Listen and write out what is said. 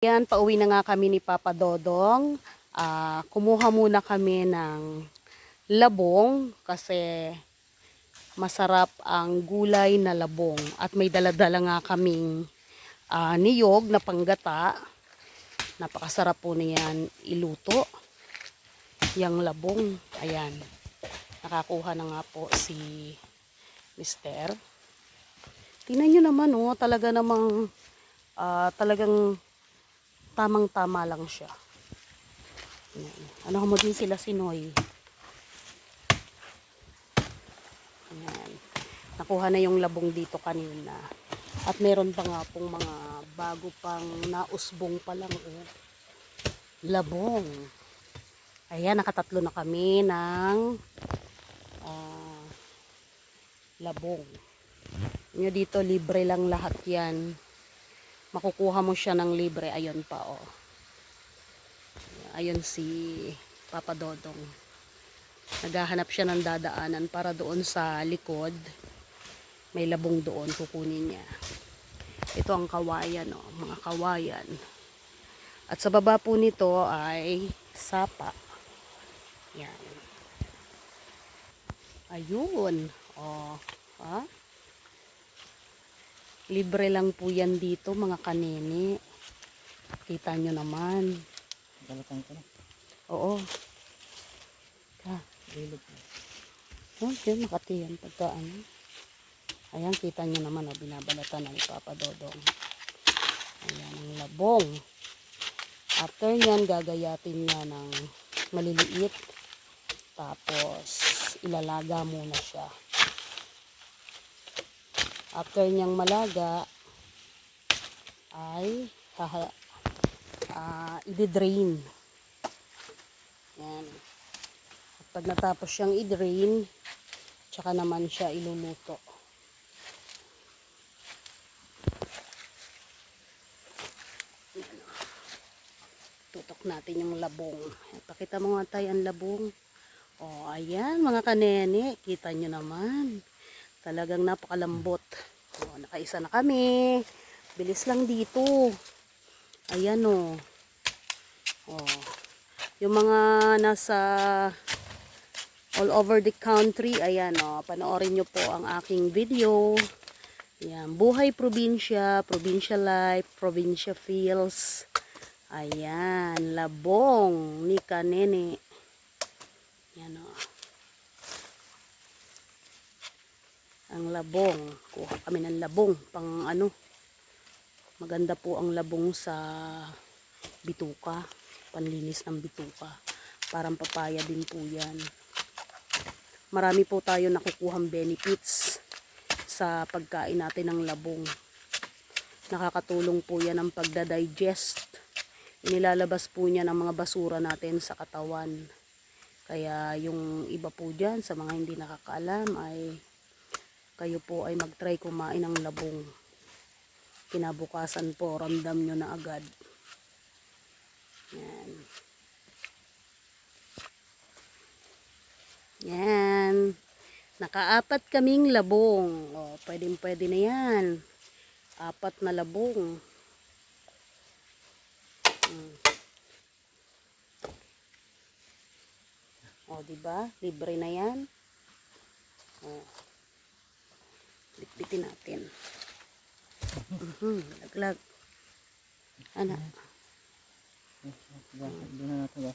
Yan, pauwi na nga kami ni Papa Dodong. Kumuha muna kami ng labong kasi masarap ang gulay na labong. At may daladala nga kaming niyog na panggata. Napakasarap po niyan iluto. Yang labong, ayan. Nakakuha na nga po si Mister. Tingnan nyo naman, oh, talagang tamang-tama lang siya. Ano mo din sila Sinoy. Ayan. Nakuha na yung labong dito kanina. At meron pa nga pong mga bago pang nausbong pa lang. Oh. Labong. Ayan, nakatatlo na kami ng labong. Nyo dito, libre lang lahat yan. Makukuha mo siya ng libre. Ayun pa, oh. Ayun si Papa Dodong. Naghahanap siya ng dadaanan para doon sa likod. May labong doon, kukunin niya. Ito ang kawayan, oh, mga kawayan. At sa baba po nito ay sapa. Yan. Ayun. Oh, ha? Libre lang po yan dito, mga kanini. Kita nyo naman. Balatan ko na. Oo. Oh, yun, makati yan pagka ano. Ayan, kita nyo naman, oh, binabalatan na ni Papa Dodong. Ayan, ang labong. After nyan, gagayatin niya ng maliliit. Tapos, ilalaga muna siya. After niyang malaga, ay i-drain. Yan. At pag natapos siyang i-drain, tsaka naman siya iluluto. Yan. Tutok natin yung labong. Pakita mo nga tayo ang labong. O, ayan mga kanene, kita nyo naman. Talagang napakalambot. O, nakaisa na kami. Bilis lang dito. Ayan o. Yung mga nasa all over the country, ayan o. Panoorin nyo po ang aking video. Ayan, buhay probinsya, provincial life, provincia feels. Ayan, labong ni Kanene. Ayan o. Ang labong. Kuha kami ng labong. Pang ano. Maganda po ang labong sa bituka. Panlinis ng bituka. Parang papaya din po yan. Marami po tayo nakukuhang benefits sa pagkain natin ng labong. Nakakatulong po yan ang pagda-digest. Inilalabas po niya ng mga basura natin sa katawan. Kaya yung iba po dyan, sa mga hindi nakakaalam, ay kayo po ay mag-try kumain ng labong. Kinabukasan po, ramdam nyo na agad. Yan. Yan. Nakaapat kaming labong. O, pwede na yan. 4 na labong. O, diba? Libre na yan. O. Bitbitin natin. Laglag. Ano? Doon na natin ba?